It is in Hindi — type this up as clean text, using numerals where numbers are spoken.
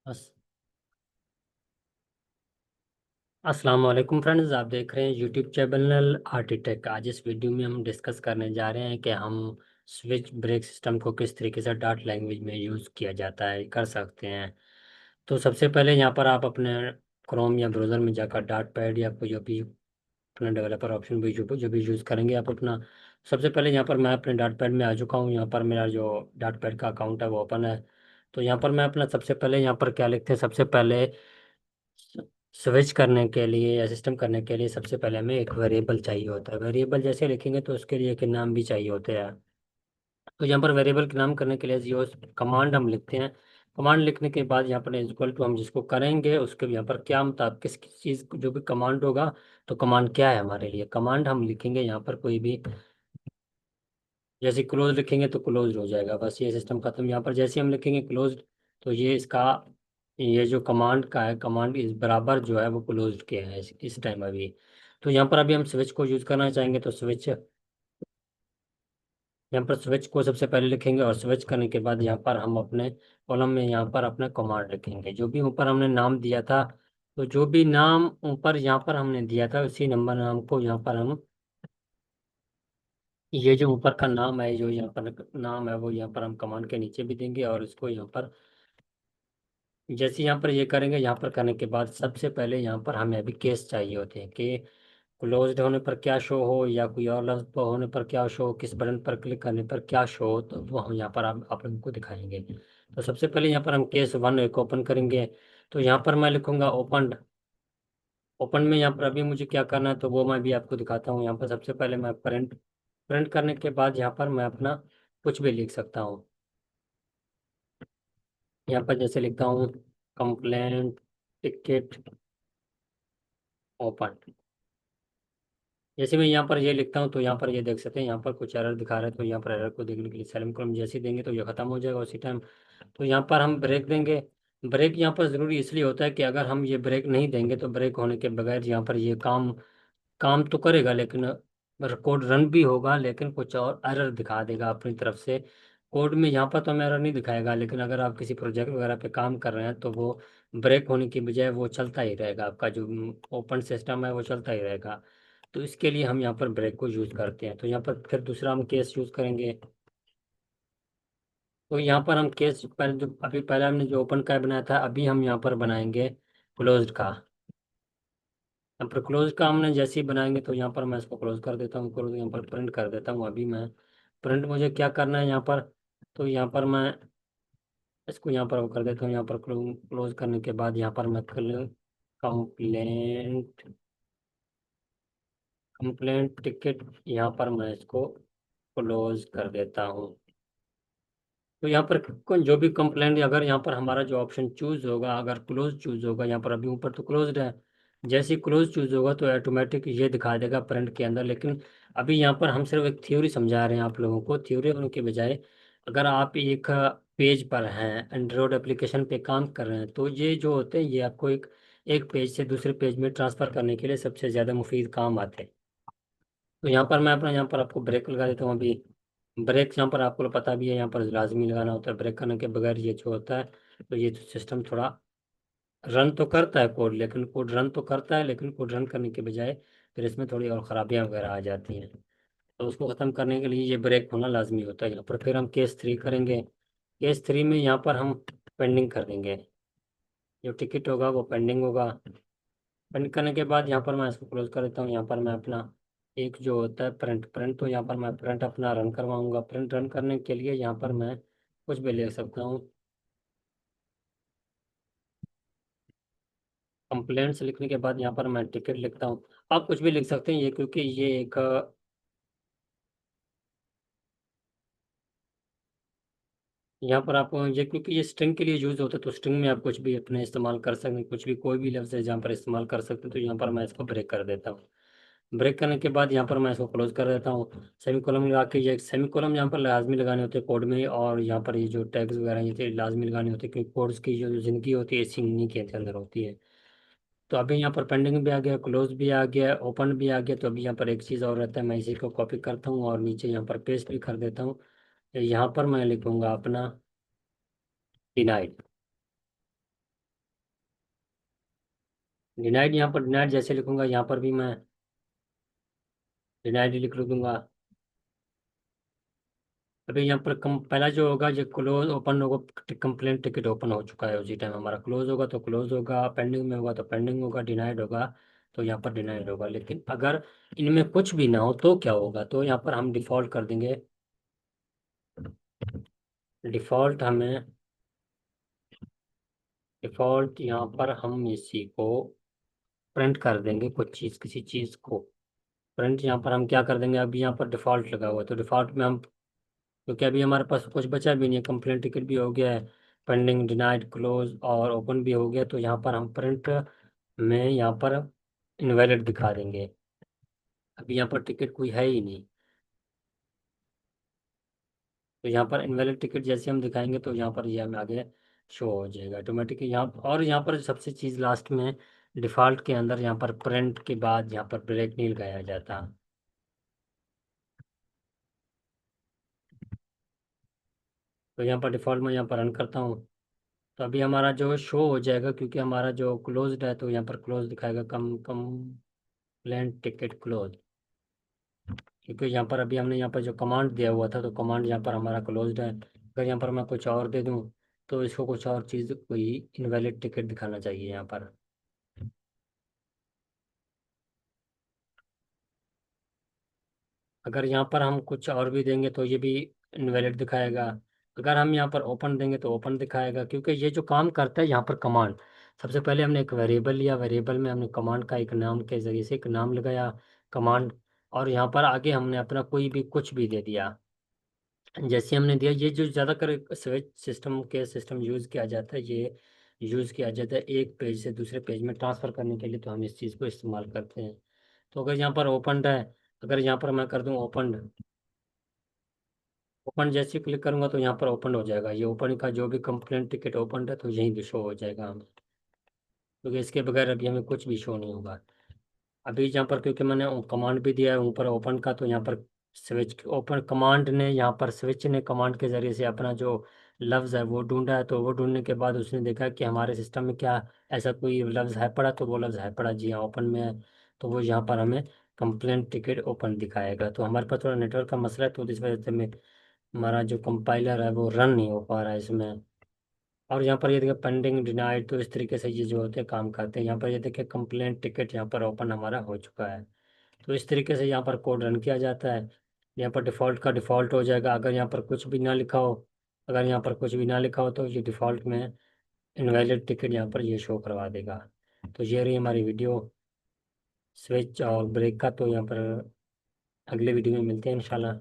अस, अस्सलाम वालेकुम फ्रेंड्स। आप देख रहे हैं यूट्यूब चैनल आर्टिटेक। आज इस वीडियो में हम डिस्कस करने जा रहे हैं कि हम स्विच ब्रेक सिस्टम को किस तरीके से डार्ट लैंग्वेज में यूज़ किया जाता है, कर सकते हैं। तो सबसे पहले यहाँ पर आप अपने क्रोम या ब्राउज़र में जाकर डार्ट पैड या कोई जो भी अपना डेवलपर ऑप्शन भी जो भी यूज़ करेंगे आप अपना। सबसे पहले यहाँ पर मैं अपने डार्ट पैड में आ चुका हूँ। यहाँ पर मेरा जो डार्ट पैड का अकाउंट है वो ओपन है। तो यहाँ पर मैं अपना सबसे पहले यहाँ पर क्या लिखते हैं, सबसे पहले स्विच करने के लिए या सिस्टम करने के लिए सबसे पहले हमें एक वेरिएबल चाहिए होता है। वेरिएबल जैसे लिखेंगे तो उसके लिए एक नाम भी चाहिए होते हैं। तो यहाँ पर वेरिएबल के नाम करने के लिए जो कमांड हम लिखते हैं, कमांड लिखने के बाद यहाँ पर इक्वल टू हम जिसको करेंगे उसके यहाँ पर क्या मतलब किस किस चीज़ जो भी कमांड होगा। तो कमांड क्या है हमारे लिए, कमांड हम लिखेंगे यहाँ पर कोई भी, जैसे क्लोज लिखेंगे तो क्लोज हो जाएगा, बस ये सिस्टम खत्म। यहाँ पर जैसे हम लिखेंगे क्लोज तो ये इसका, ये जो कमांड का है, कमांड इस बराबर जो है वो क्लोज के है इस टाइम अभी। तो यहाँ पर अभी हम स्विच को यूज करना चाहेंगे तो स्विच, यहाँ पर स्विच को सबसे पहले लिखेंगे और स्विच करने के बाद यहाँ पर हम अपने कॉलम में यहाँ पर अपना कमांड लिखेंगे जो भी ऊपर हमने नाम दिया था। तो जो भी नाम ऊपर यहाँ पर हमने दिया था उसी नंबर नाम को यहाँ पर हम, ये जो ऊपर का नाम है, जो यहाँ पर नाम है वो यहाँ पर हम कमांड के नीचे भी देंगे और इसको यहाँ पर जैसे यहाँ पर ये करेंगे। यहाँ पर करने के बाद सबसे पहले यहाँ पर हमें अभी केस चाहिए होते हैं कि क्लोज्ड होने पर क्या शो हो या कोई और लफ्ज पर होने पर क्या शो हो, किस बटन पर क्लिक करने पर क्या शो हो, तो वो हम यहाँ पर आप लोगों को दिखाएंगे। तो सबसे पहले यहाँ पर हम केस वन एक ओपन करेंगे। तो यहाँ पर मैं लिखूंगा ओपन। ओपन में यहाँ पर अभी मुझे क्या करना है तो वो मैं भी आपको दिखाता हूँ। यहाँ पर सबसे पहले मैं प्रिंट, प्रिंट करने के बाद यहाँ पर मैं अपना कुछ भी लिख सकता हूँ। यहाँ पर जैसे लिखता हूँ कंप्लेंट टिकट ओपन। जैसे मैं यहाँ पर ये लिखता हूँ तो यहाँ पर ये देख सकते हैं यहाँ पर कुछ एरर दिखा रहा है। तो यहाँ पर एरर को देखने के लिए सेलेक्ट कॉलम जैसे ही देंगे तो ये खत्म हो जाएगा उसी टाइम। तो यहाँ पर हम ब्रेक देंगे। ब्रेक यहाँ पर ज़रूरी इसलिए होता है कि अगर हम ये ब्रेक नहीं देंगे तो ब्रेक होने के बगैर यहाँ पर ये काम काम तो करेगा लेकिन कोड रन भी होगा लेकिन कुछ और एरर दिखा देगा अपनी तरफ से। कोड में यहाँ पर तो हमें एरर नहीं दिखाएगा लेकिन अगर आप किसी प्रोजेक्ट वगैरह पे काम कर रहे हैं तो वो ब्रेक होने की बजाय वो चलता ही रहेगा, आपका जो ओपन सिस्टम है वो चलता ही रहेगा। तो इसके लिए हम यहाँ पर ब्रेक को यूज़ करते हैं। तो यहाँ पर फिर दूसरा हम केस यूज़ करेंगे। तो यहाँ पर हम केस पहले जो अभी पहले हमने जो ओपन का बनाया था अभी हम यहाँ पर बनाएंगे क्लोज्ड का। यहाँ पर क्लोज का हमने जैसे ही बनाएंगे तो यहाँ पर मैं इसको क्लोज कर देता हूँ, क्लोज यहाँ पर प्रिंट कर देता हूँ। अभी मैं प्रिंट मुझे क्या करना है यहाँ पर, तो यहाँ पर मैं इसको यहाँ पर वो कर देता हूँ। यहाँ पर क्लोज करने के बाद यहाँ पर मैं कंप्लेंट, कंप्लेंट टिकट यहाँ पर मैं इसको क्लोज कर देता हूँ। तो यहाँ पर जो भी कंप्लेंट अगर यहाँ पर हमारा जो ऑप्शन चूज होगा, अगर क्लोज चूज होगा, यहाँ पर अभी ऊपर तो क्लोज है, जैसे ही क्लोज चूज होगा तो ऑटोमेटिक ये दिखा देगा प्रिंट के अंदर। लेकिन अभी यहाँ पर हम सिर्फ एक थ्योरी समझा रहे हैं आप लोगों को। थ्योरी होने के बजाय अगर आप एक पेज पर हैं, एंड्रॉयड एप्लीकेशन पे काम कर रहे हैं, तो ये जो होते हैं ये आपको एक एक पेज से दूसरे पेज में ट्रांसफर करने के लिए सबसे ज़्यादा मुफीद काम आते हैं। तो यहाँ पर मैं अपना यहाँ पर आपको ब्रेक लगा देता हूँ अभी। ब्रेक यहाँ पर आपको पता भी है यहाँ पर लाजमी लगाना होता है, ब्रेक करने के बगैर ये जो होता है तो ये सिस्टम थोड़ा रन तो करता है कोड, लेकिन कोड रन तो करता है लेकिन कोड रन करने के बजाय फिर इसमें थोड़ी और ख़राबियाँ वगैरह आ जाती हैं। तो उसको ख़त्म करने के लिए ये ब्रेक होना लाजमी होता है। यहाँ पर फिर हम केस थ्री करेंगे। केस थ्री में यहाँ पर हम पेंडिंग कर देंगे, जो टिकट होगा वो पेंडिंग होगा। पेंड करने के बाद यहाँ पर मैं इसको क्लोज कर देता हूँ। यहाँ पर मैं अपना एक जो होता है प्रिंट, प्रिंट तो यहाँ पर मैं प्रिंट अपना रन करवाऊंगा। प्रिंट रन करने के लिए यहाँ पर मैं कुछ भी ले सकता हूँ। कंप्लेंट्स लिखने के बाद यहाँ पर मैं टिकट लिखता हूँ। आप कुछ भी लिख सकते हैं ये, क्योंकि ये एक यहाँ पर आप ये क्योंकि ये स्ट्रिंग के लिए यूज होता है तो स्ट्रिंग में आप कुछ भी अपने इस्तेमाल कर सकते हैं, कुछ भी कोई भी लफ्ज़ है जहाँ पर इस्तेमाल कर सकते हैं। तो यहाँ पर मैं इसको ब्रेक कर देता हूँ। ब्रेक करने के बाद यहाँ पर मैं इसको क्लोज कर देता हूँ। सेमी कॉलम लगा के, ये सेमी कॉलम यहाँ पर लाजमी लगाने होते हैं कोड में, और यहाँ पर ये जो टैग्स वगैरह ये लाजमी लगाने होते हैं क्योंकि कोड्स की जो ज़िंदगी होती है इसी इन्हीं के अंदर होती है। तो अभी यहाँ पर पेंडिंग भी आ गया, क्लोज भी आ गया, ओपन भी आ गया। तो अभी यहाँ पर एक चीज़ और रहता है, मैं इसी को कॉपी करता हूँ और नीचे यहाँ पर पेस्ट भी कर देता हूँ। यहाँ पर मैं लिखूंगा अपना डिनाइड। डिनाइड, यहाँ पर डिनाइड जैसे लिखूंगा यहाँ पर भी मैं डिनाइड लिख दूंगा। अभी यहाँ पर कम पहला जो होगा जो क्लोज ओपन होगा, कंप्लेंट टिकट ओपन हो चुका है, उसी टाइम हमारा क्लोज होगा तो क्लोज होगा, पेंडिंग में होगा तो पेंडिंग होगा, डिनाइड होगा तो यहाँ पर डिनाइड होगा। लेकिन अगर इनमें कुछ भी ना हो तो क्या होगा, तो यहाँ पर हम डिफॉल्ट कर देंगे। डिफॉल्ट हमें डिफॉल्ट यहाँ पर हम इसी को प्रिंट कर देंगे, कुछ चीज़ किसी चीज़ को प्रिंट यहाँ पर हम क्या कर देंगे। अभी यहाँ पर डिफॉल्ट लगा हुआ है तो डिफॉल्ट में हम, क्योंकि अभी हमारे पास कुछ बचा भी नहीं है, कंप्लेंट टिकट भी हो गया है, पेंडिंग डिनाइड क्लोज और ओपन भी हो गया, तो यहाँ पर हम प्रिंट में यहाँ पर इनवैलिड दिखा देंगे। अभी यहाँ पर टिकट कोई है ही नहीं, तो यहाँ पर इनवैलिड टिकट जैसे हम दिखाएंगे तो यहाँ पर ये हमें आगे शो हो जाएगा ऑटोमेटिकली यहाँ। और यहाँ पर सबसे चीज़ लास्ट में डिफ़ॉल्ट के अंदर यहाँ पर प्रिंट के बाद यहाँ पर ब्रेक नहीं लगाया जाता। तो यहाँ पर डिफ़ॉल्ट में यहाँ पर रन करता हूँ तो अभी हमारा जो शो हो जाएगा, क्योंकि हमारा जो क्लोज्ड है तो यहाँ पर क्लोज दिखाएगा, कम कंप्लेंट टिकट क्लोज। क्योंकि यहाँ पर अभी हमने यहाँ पर जो कमांड दिया हुआ था तो कमांड यहाँ पर हमारा क्लोज्ड है। अगर यहाँ पर मैं कुछ और दे दूँ तो इसको कुछ और चीज़ कोई इनवैलिड टिकट दिखाना चाहिए यहाँ पर। अगर यहाँ पर हम कुछ और भी देंगे तो ये भी इनवैलिड दिखाएगा। अगर हम यहाँ पर ओपन देंगे तो ओपन दिखाएगा, क्योंकि ये जो काम करता है यहाँ पर कमांड, सबसे पहले हमने एक वेरिएबल लिया, वेरिएबल में हमने कमांड का एक नाम के जरिए से एक नाम लगाया कमांड, और यहाँ पर आगे हमने अपना कोई भी कुछ भी दे दिया। जैसे हमने दिया, ये जो ज़्यादातर स्विच सिस्टम यूज़ किया जाता है, ये यूज़ किया जाता है एक पेज से दूसरे पेज में ट्रांसफ़र करने के लिए, तो हम इस चीज़ को इस्तेमाल करते हैं। तो अगर यहाँ पर ओपन है, अगर यहाँ पर मैं कर दूँ ओपन, ओपन जैसे क्लिक करूंगा तो यहाँ पर ओपन हो जाएगा। ये ओपन का जो भी कंप्लेंट टिकट ओपन है तो यहीं शो हो जाएगा हमें, क्योंकि इसके बगैर अभी हमें कुछ भी शो नहीं होगा। अभी यहाँ पर क्योंकि मैंने कमांड भी दिया है ऊपर ओपन का, तो यहाँ पर स्विच ओपन कमांड ने यहाँ पर स्विच ने कमांड के जरिए से अपना जो लफ्ज़ है वो ढूंढा है, तो वो ढूंढने के बाद उसने देखा कि हमारे सिस्टम में क्या ऐसा कोई लफ्ज़ है पड़ा, तो वो लफ्ज़ है पड़ा जी हाँ ओपन में है, तो वो यहाँ पर हमें कंप्लेंट टिकट ओपन दिखाएगा। तो हमारे पास थोड़ा नेटवर्क का मसला है तो इस वजह से मैं हमारा जो कंपाइलर है वो रन नहीं हो पा रहा है इसमें। और यहाँ पर ये देखिए पेंडिंग डिनाइड, तो इस तरीके से ये जो होते हैं काम करते हैं। यहाँ पर ये देखिए कंप्लेंट टिकट यहाँ पर ओपन हमारा हो चुका है। तो इस तरीके से यहाँ पर कोड रन किया जाता है। यहाँ पर डिफ़ॉल्ट का डिफ़ॉल्ट हो जाएगा, अगर यहाँ पर कुछ भी ना लिखा हो, अगर यहाँ पर कुछ भी ना लिखा हो तो ये डिफ़ॉल्ट में इनवैलिड टिकट यहाँ पर ये शो करवा देगा। तो ये रही हमारी वीडियो स्विच और ब्रेक का। तो यहाँ पर अगले वीडियो में मिलते हैं इंशाल्लाह।